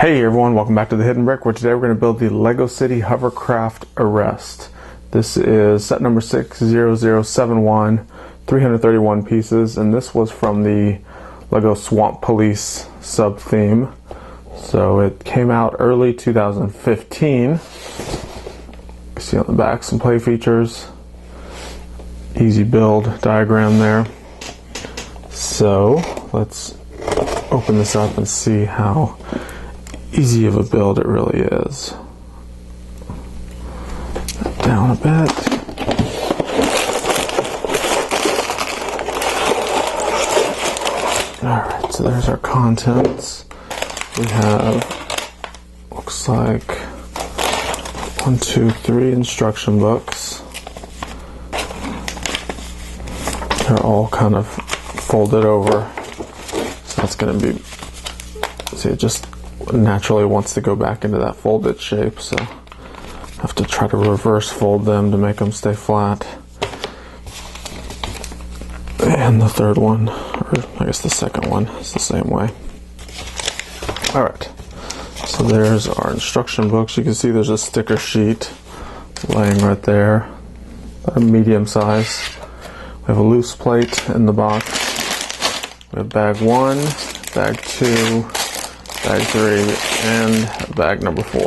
Hey everyone, welcome back to the Hidden Brick, where today we're going to build the Lego City Hovercraft Arrest. This is set number 60071, 331 pieces, and this was from the Lego Swamp Police sub-theme. So it came out early 2015. You can see on the back some play features. Easy build diagram there. So let's open this up and see how easy of a build it really is. Down a bit. Alright, so there's our contents. We have, looks like 1, 2, 3 instruction books. They're all kind of folded over. So that's going to be, see, it just naturally wants to go back into that folded shape, so I have to try to reverse fold them to make them stay flat. And the third one, or I guess the second one, is the same way. Alright, so there's our instruction books. You can see there's a sticker sheet laying right there, a medium size. We have a loose plate in the box. We have bag 1, bag 2, bag 3, and bag number 4.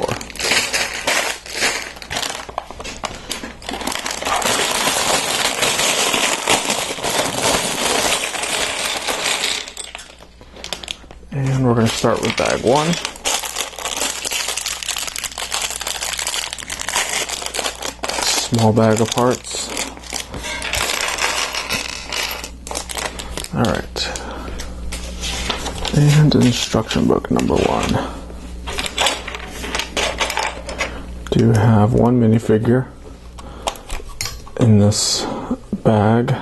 And we're going to start with bag 1. Small bag of parts. Alright. And instruction book number 1. Do have one minifigure in this bag.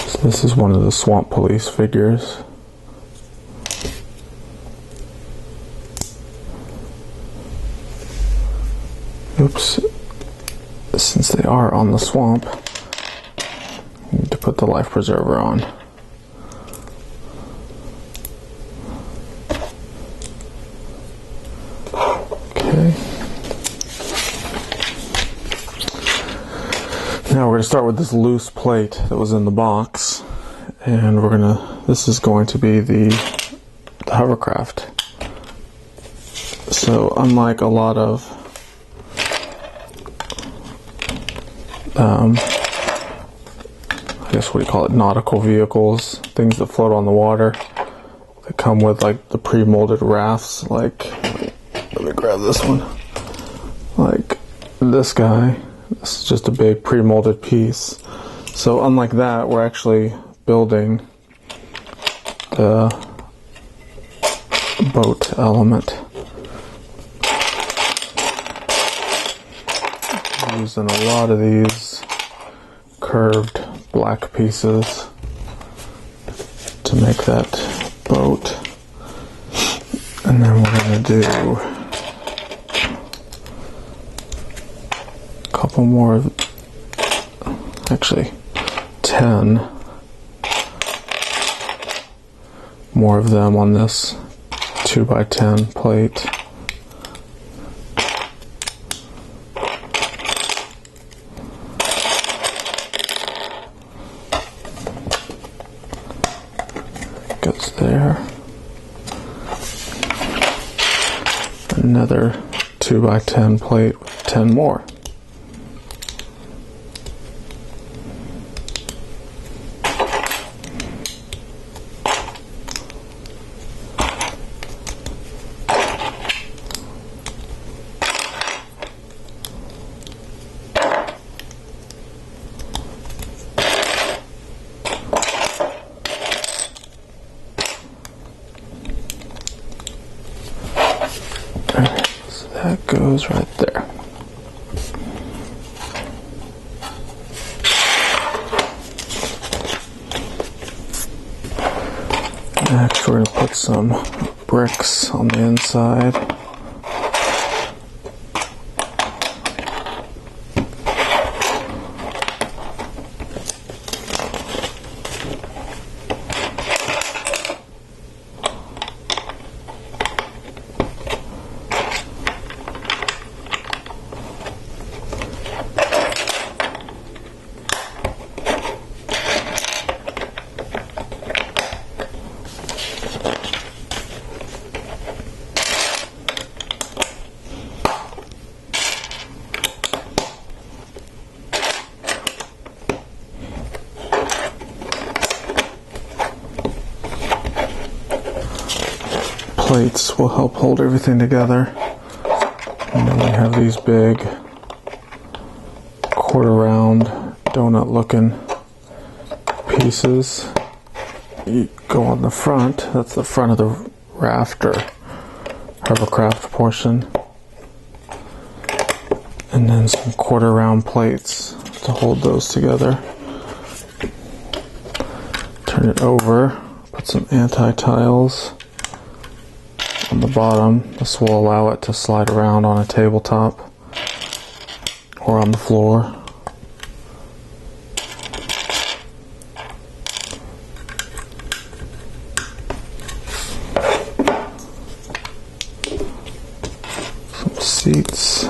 So this is one of the Swamp Police figures. Oops, since they are on the swamp, I need to put the life preserver on. Okay. Now we're going to start with this loose plate that was in the box, and this is going to be the hovercraft. So unlike a lot of I guess what do you call it, nautical vehicles, things that float on the water, that come with like the pre-molded rafts, like, let me grab this one, like this guy. This is just a big pre-molded piece. So unlike that, we're actually building the boat element. Using a lot of these curved black pieces to make that boat. And then we're going to do a couple more, actually 10 more of them on this 2x10 plate. Goes there. Another 2x10 plate with 10 more. So that goes right there. Next we're going to put some bricks on the inside. plates will help hold everything together. And then we have these big quarter round donut looking pieces. You go on the front, that's the front of the raft or hovercraft portion. And then some quarter round plates to hold those together. Turn it over, put some anti-tiles on the bottom. This will allow it to slide around on a tabletop or on the floor. Some seats.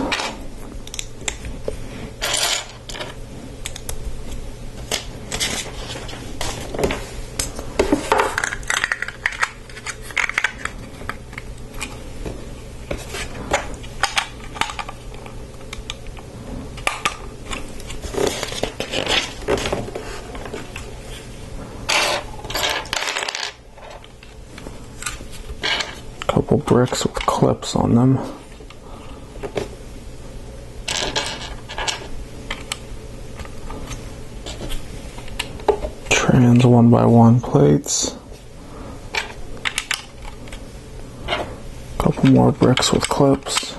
Couple bricks with clips on them. Trans 1x1 plates. Couple more bricks with clips.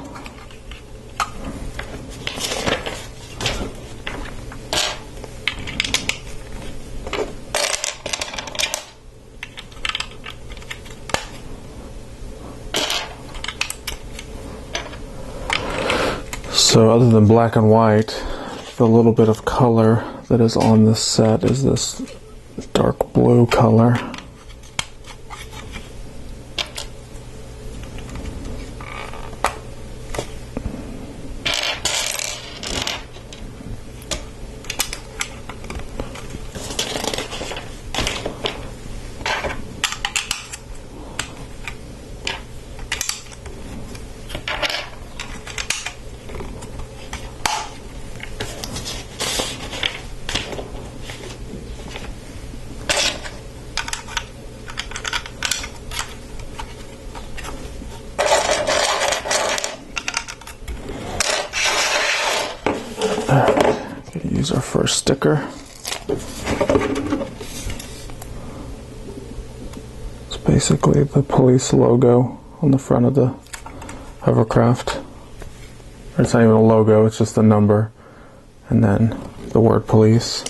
So other than black and white, the little bit of color that is on this set is this dark blue color. Gonna use our first sticker. It's basically the police logo on the front of the hovercraft. It's not even a logo, it's just a number and then the word police.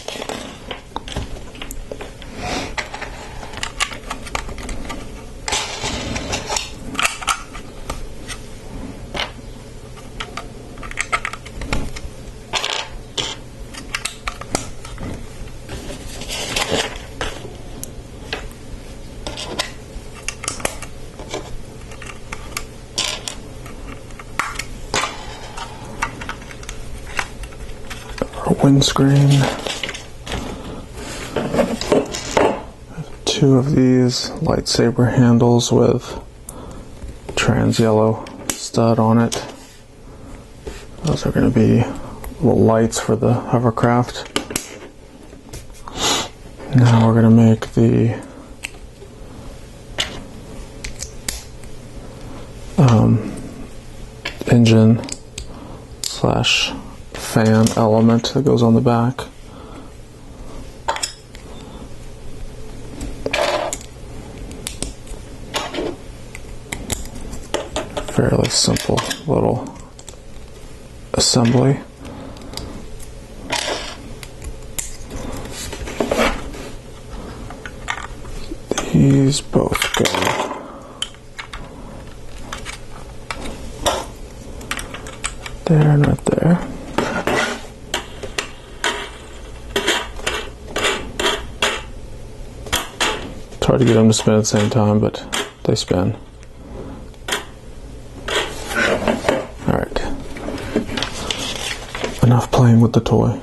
Windscreen. Two of these lightsaber handles with trans yellow stud on it. Those are going to be little lights for the hovercraft. Now we're going to make the engine slash fan element that goes on the back. Fairly simple little assembly. These both go there and right there. It's hard to get them to spin at the same time, but they spin. Alright. Enough playing with the toy.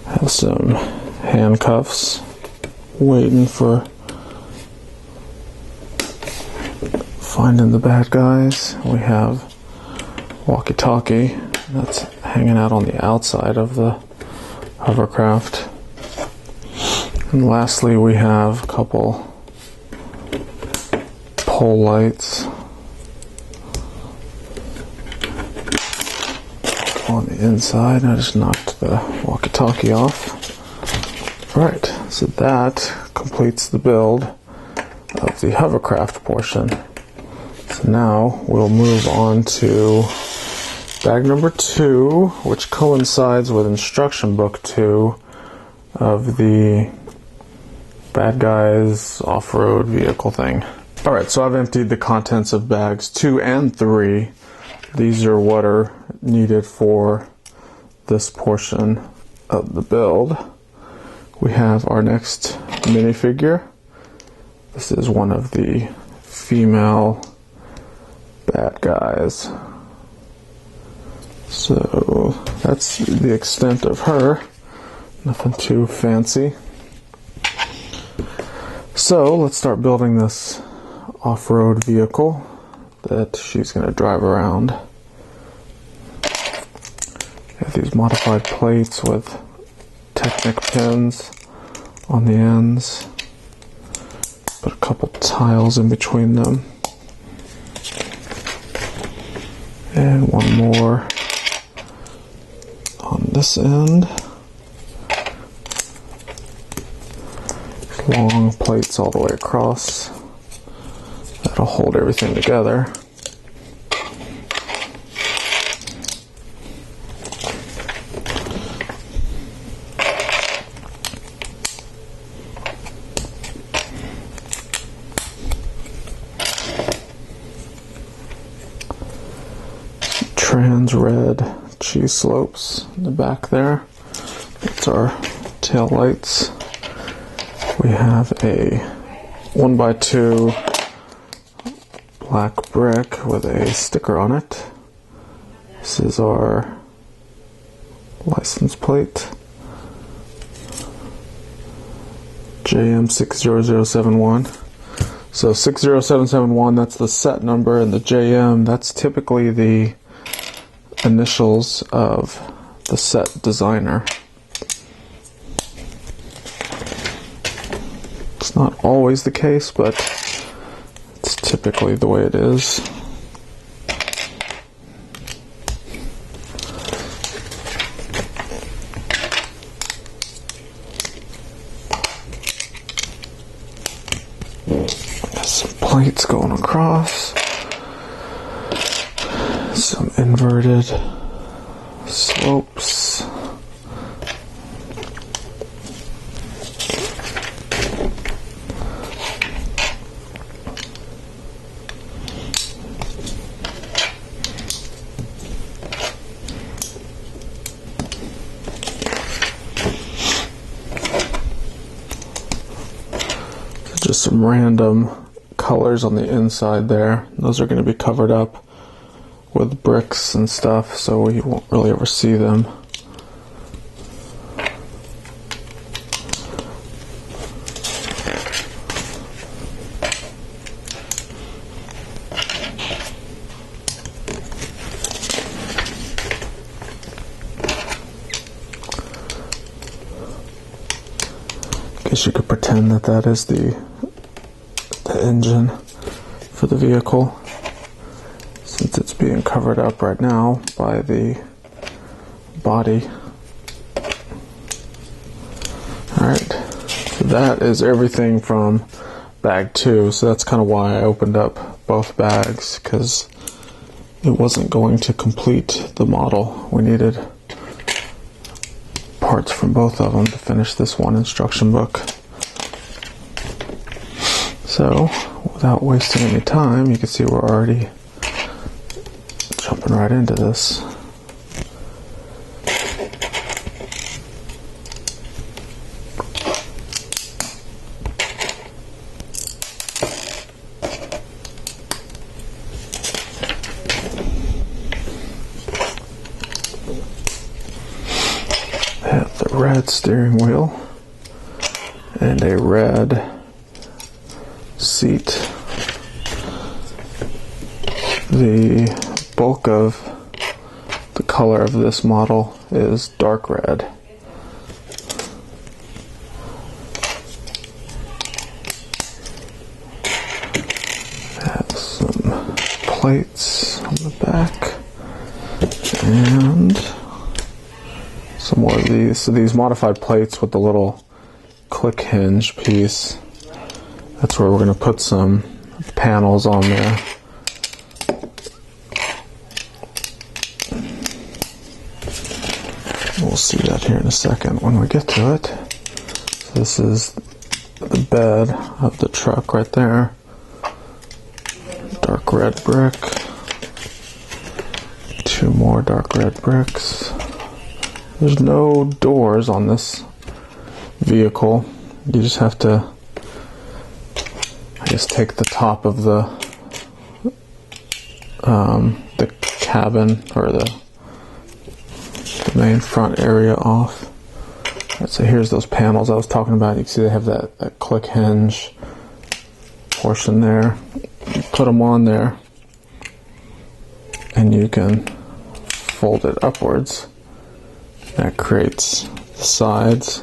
Have some handcuffs waiting for finding the bad guys. We have walkie-talkie that's hanging out on the outside of the hovercraft. And lastly, we have a couple pole lights on the inside. I just knocked the walkie-talkie off. Alright, so that completes the build of the hovercraft portion. So now we'll move on to bag number 2, which coincides with instruction book 2 of the Bad Guys off-road vehicle thing. Alright, so I've emptied the contents of bags 2 and 3. These are what are needed for this portion of the build. We have our next minifigure. This is one of the female bad guys. So that's the extent of her. Nothing too fancy. So let's start building this off-road vehicle that she's going to drive around. We have these modified plates with Technic pins on the ends. Put a couple tiles in between them. And one more on this end. Long plates all the way across. That'll hold everything together. Trans red cheese slopes in the back there. That's our tail lights. We have a 1x2 black brick with a sticker on it. This is our license plate. JM60071. So 60771, that's the set number, and the JM, that's typically the initials of the set designer. It's not always the case, but it's typically the way it is. Some plates going across. Some inverted slopes. Just some random colors on the inside there. Those are going to be covered up with bricks and stuff, so we won't really ever see them. Guess you could pretend that that is the engine for the vehicle, since it's being covered up right now by the body. Alright, so that is everything from bag 2, so that's kind of why I opened up both bags, because it wasn't going to complete the model. We needed parts from both of them to finish this one instruction book. So, without wasting any time, you can see we're already jumping right into this. Have the red steering wheel and a red seat. The bulk of the color of this model is dark red. plates on the back, and some more of these. So these modified plates with the little click hinge piece, that's where we're going to put some panels on there. We'll see that here in a second when we get to it. So this is the bed of the truck right there. Dark red brick. 2 more dark red bricks. There's no doors on this vehicle. You just have to, I guess, take the top of the cabin or the main front area off. Right, so here's those panels I was talking about. You can see they have that click hinge portion there. You put them on there and you can fold it upwards. That creates the sides.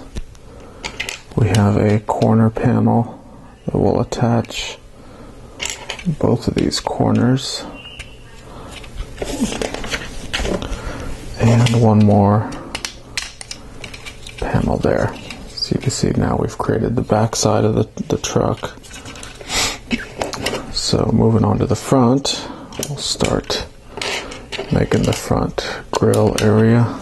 We have a corner panel that will attach both of these corners. And one more panel there. So you can see now we've created the back side of the truck. So moving on to the front, we'll start making the front grill area.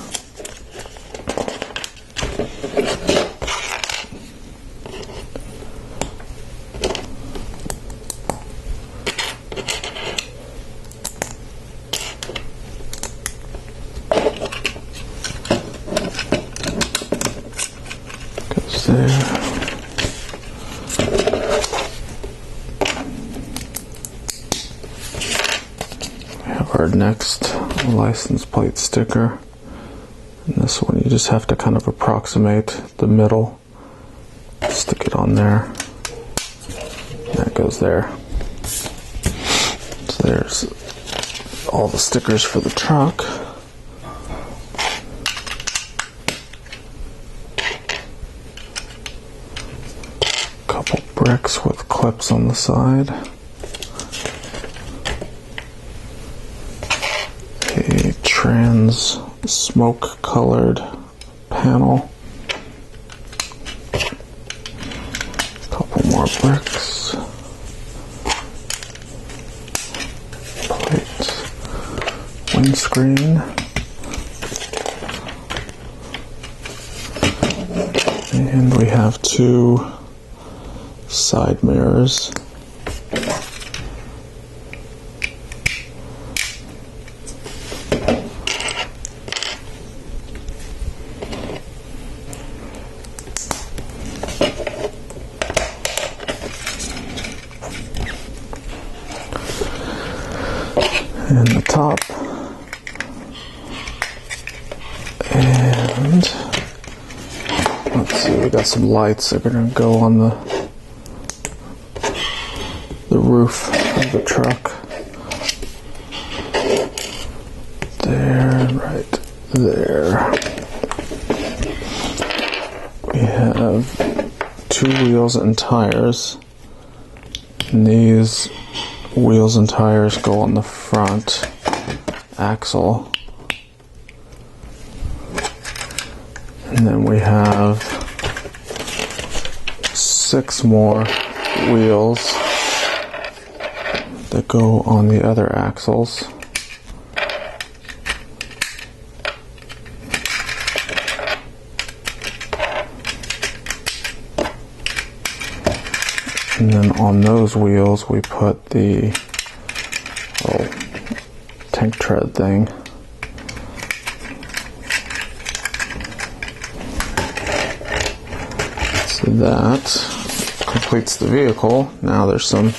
There. We have our next license plate sticker. And this one you just have to kind of approximate the middle. Stick it on there. That goes there. So there's all the stickers for the truck. Couple bricks with clips on the side. A trans smoke colored panel. Couple more bricks. Plate. Windscreen. And we have 2 side mirrors. And the top. And let's see, we got some lights that are going to go on the roof of the truck. There, right there. We have 2 wheels and tires. And these wheels and tires go on the front axle. And then we have 6 more wheels that go on the other axles. And then on those wheels we put the little tank tread thing. So that completes the vehicle. Now there's some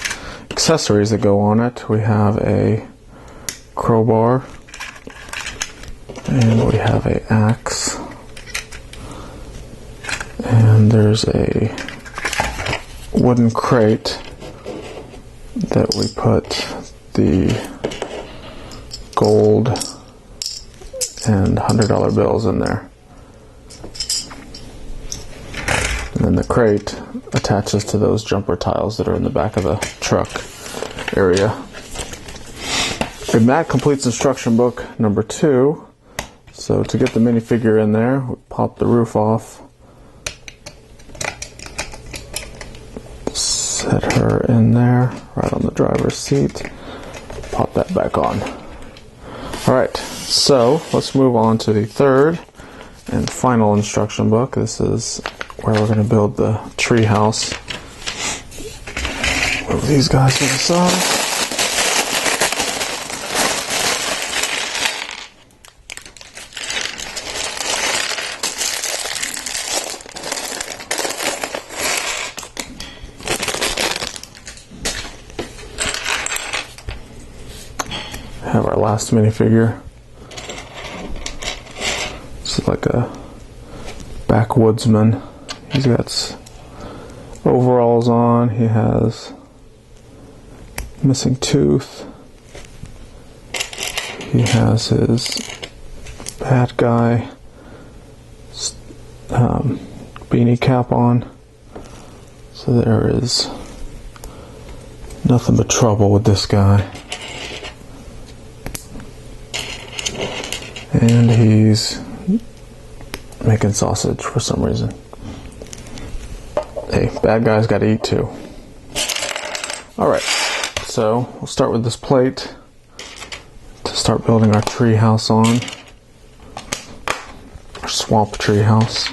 accessories that go on it. We have a crowbar and we have an axe, and there's a wooden crate that we put the gold and $100 bills in there. And then the crate attaches to those jumper tiles that are in the back of the truck area. And that completes instruction book number 2. So to get the minifigure in there, we pop the roof off. Set her in there, right on the driver's seat. Pop that back on. Alright, so let's move on to the third and final instruction book. This is where we're going to build the tree house. Move these guys to the side. Have our last minifigure. This is like a backwoodsman. He's got overalls on. He has missing tooth. He has his bad guy beanie cap on. So there is nothing but trouble with this guy. And he's making sausage for some reason. Hey, bad guys gotta eat too. Alright, so we'll start with this plate to start building our tree house on. Our swamp tree house.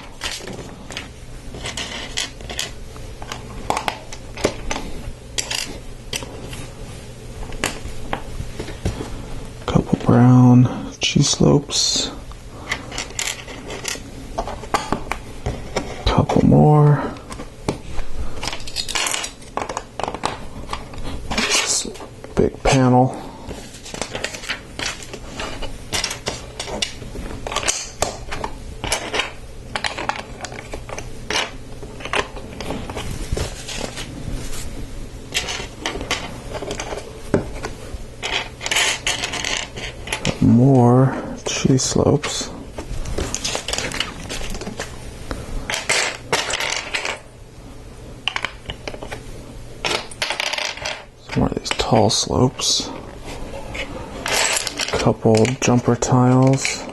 Couple brown cheese slopes, couple more. This big panel. More cheese slopes. Some more of these tall slopes. Couple jumper tiles.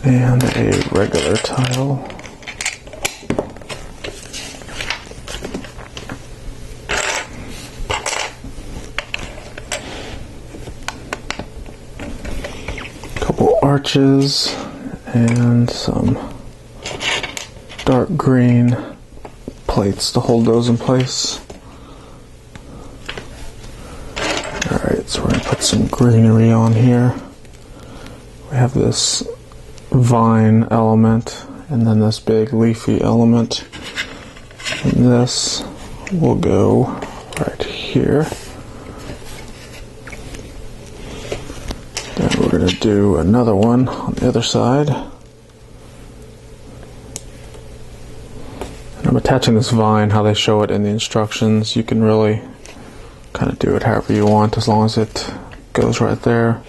And a regular tile. Arches and some dark green plates to hold those in place. Alright, so we're going to put some greenery on here. We have this vine element and then this big leafy element. And this will go right here. Then we're going to do another one on the other side. And I'm attaching this vine how they show it in the instructions. You can really kind of do it however you want as long as it goes right there.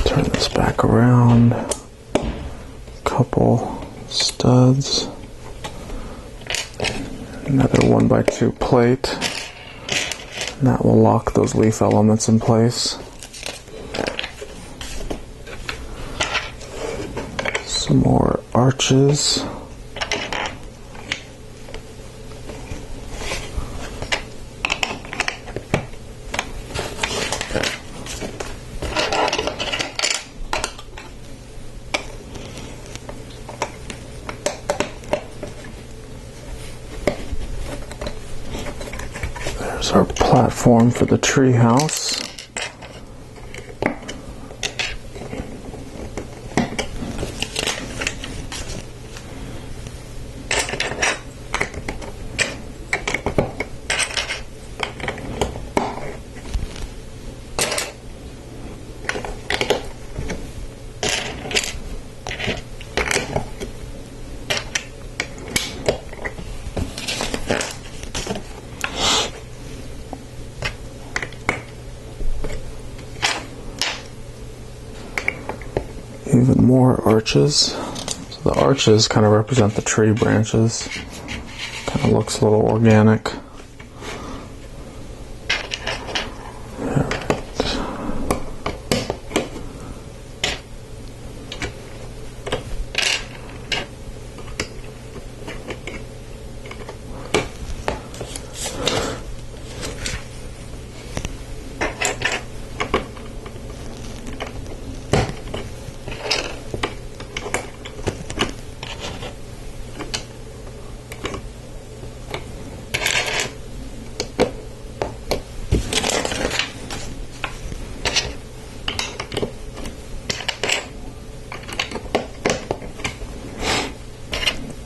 Turn this back around. Couple studs. Another 1x2 plate. And that will lock those leaf elements in place. Some more arches. There's our platform for the tree house. Even more arches. So So the arches kind of represent the tree branches. Kind of looks a little organic.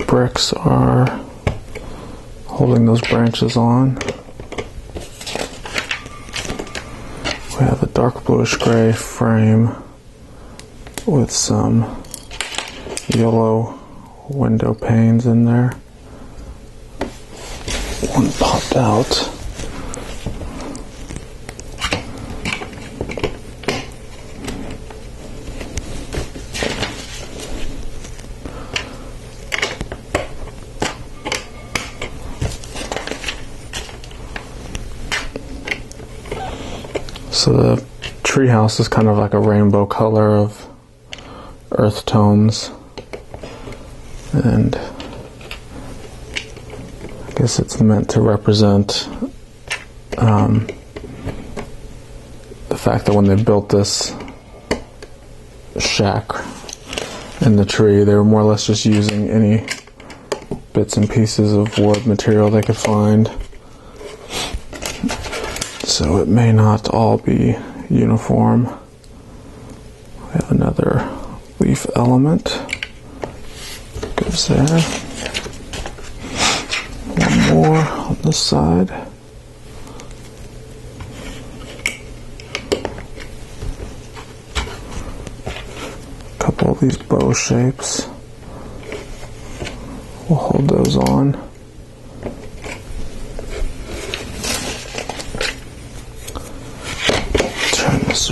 Bricks are holding those branches on. We have a dark bluish gray frame with some yellow window panes in there. One popped out. So the treehouse is kind of like a rainbow color of earth tones, and I guess it's meant to represent the fact that when they built this shack in the tree, they were more or less just using any bits and pieces of wood material they could find. So it may not all be uniform. We have another leaf element. Goes there. One more on this side. A couple of these bow shapes. We'll hold those on.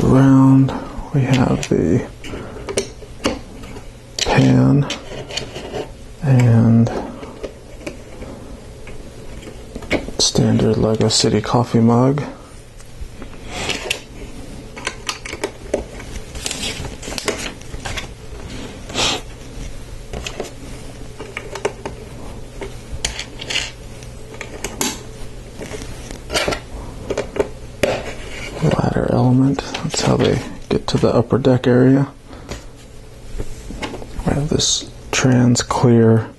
Around, we have the pan and standard Lego City coffee mug. Ladder element, that's how they get to the upper deck area. We have this trans clear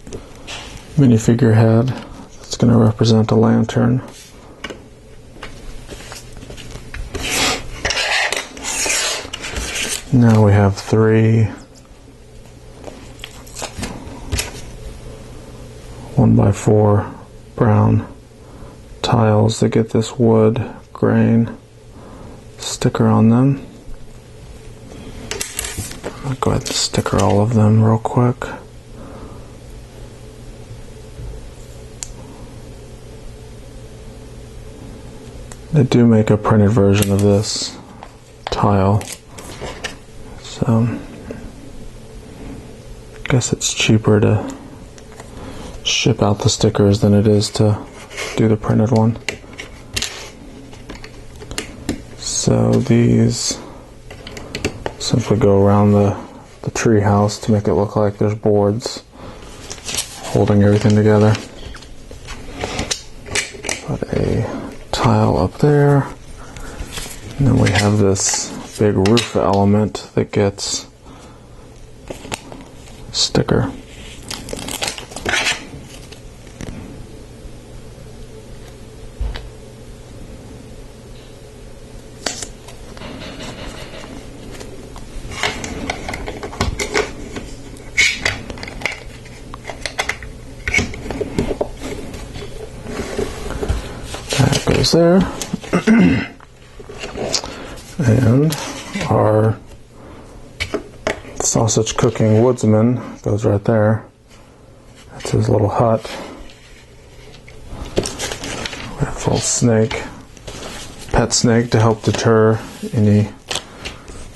minifigure head that's going to represent a lantern. Now we have 3 1x4 brown tiles that get this wood grain sticker on them. I'll go ahead and sticker all of them real quick. They do make a printed version of this tile, so I guess it's cheaper to ship out the stickers than it is to do the printed one. So these simply go around the tree house to make it look like there's boards holding everything together. Put a tile up there, and then we have this big roof element that gets a sticker. Goes there. And our sausage cooking woodsman goes right there. That's his little hut. We have a little snake, pet snake, to help deter any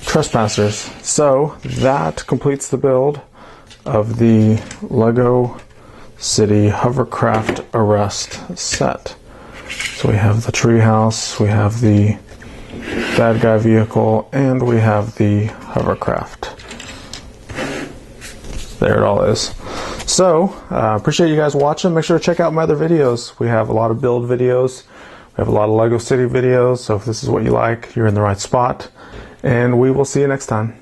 trespassers. So that completes the build. of the Lego City Hovercraft Arrest set. So we have the treehouse, we have the bad guy vehicle, and we have the hovercraft. There it all is. So, appreciate you guys watching. Make sure to check out my other videos. We have a lot of build videos. We have a lot of Lego City videos. So if this is what you like, you're in the right spot. And we will see you next time.